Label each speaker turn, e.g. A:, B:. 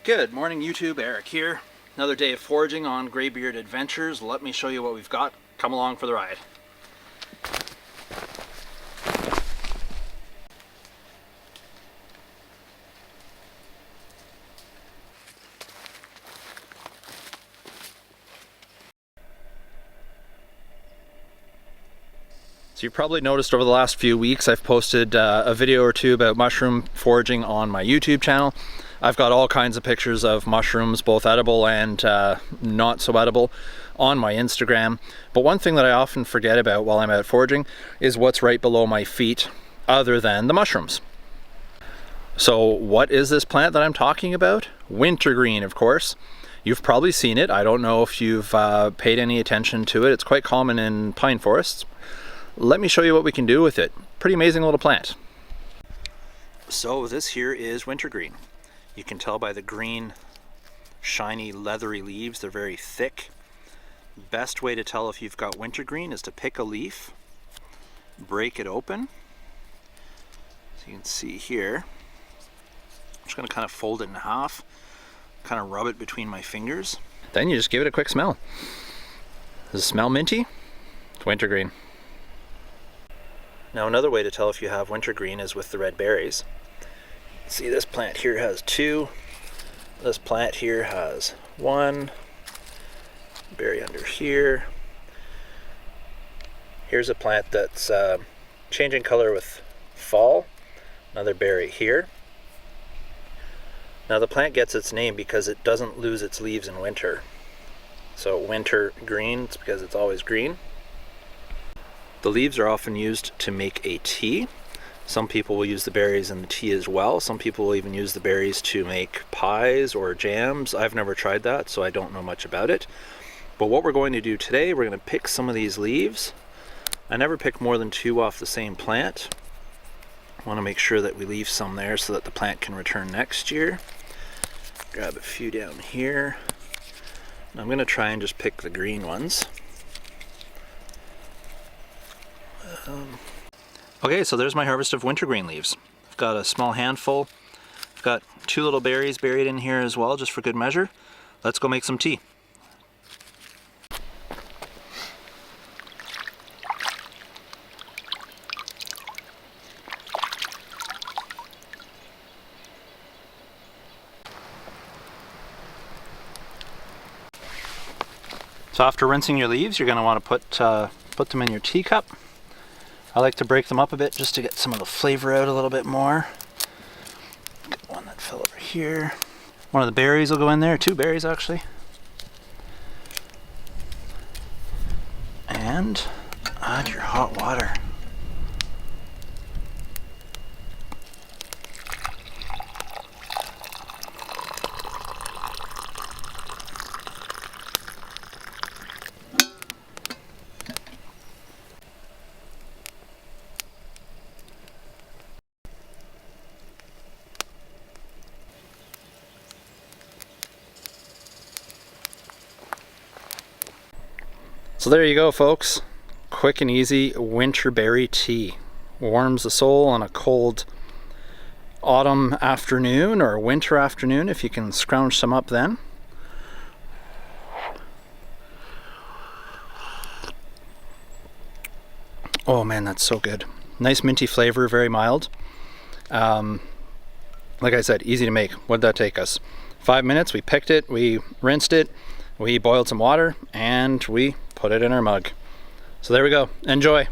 A: Good morning YouTube, Eric here. Another day of foraging on Greybeard Adventures. Let me show you what we've got. Come along for the ride. So you've probably noticed over the last few weeks I've posted a video or two about mushroom foraging on my YouTube channel. I've got all kinds of pictures of mushrooms, both edible and not so edible, on my Instagram. But one thing that I often forget about while I'm out foraging is what's right below my feet other than the mushrooms. So what is this plant that I'm talking about? Wintergreen, of course. You've probably seen it. I don't know if you've paid any attention to it. It's quite common in pine forests. Let me show you what we can do with it. Pretty amazing little plant. So this here is wintergreen. You can tell by the green, shiny, leathery leaves. They're very thick. Best way to tell if you've got wintergreen is to pick a leaf, break it open. So you can see here. I'm just going to kind of fold it in half, kind of rub it between my fingers. Then you just give it a quick smell. Does it smell minty? It's wintergreen. Now another way to tell if you have wintergreen is with the red berries. See, this plant here has 2. This plant here has 1. Berry under here. Here's a plant that's changing color with fall. Another berry here. Now the plant gets its name because it doesn't lose its leaves in winter. So winter green, it's because it's always green. The leaves are often used to make a tea. Some people will use the berries in the tea as well. Some people will even use the berries to make pies or jams. I've never tried that, so I don't know much about it. But what we're going to do today, we're going to pick some of these leaves. I never pick more than 2 off the same plant. I want to make sure that we leave some there so that the plant can return next year. Grab a few down here. I'm going to try and just pick the green ones. Okay, so there's my harvest of wintergreen leaves. I've got a small handful. I've got 2 little berries buried in here as well, just for good measure. Let's go make some tea. So after rinsing your leaves, you're going to want to put them in your teacup. I like to break them up a bit just to get some of the flavor out a little bit more. Get one that fell over here. One of the berries will go in there, 2 berries actually. And add your hot water. So there you go, folks. Quick and easy winter berry tea. Warms the soul on a cold autumn afternoon or winter afternoon if you can scrounge some up then. Oh man, that's so good. Nice minty flavor, very mild. Like I said, easy to make. What did that take us? 5 minutes. We picked it, we rinsed it, we boiled some water, and we put it in our mug. So there we go. Enjoy.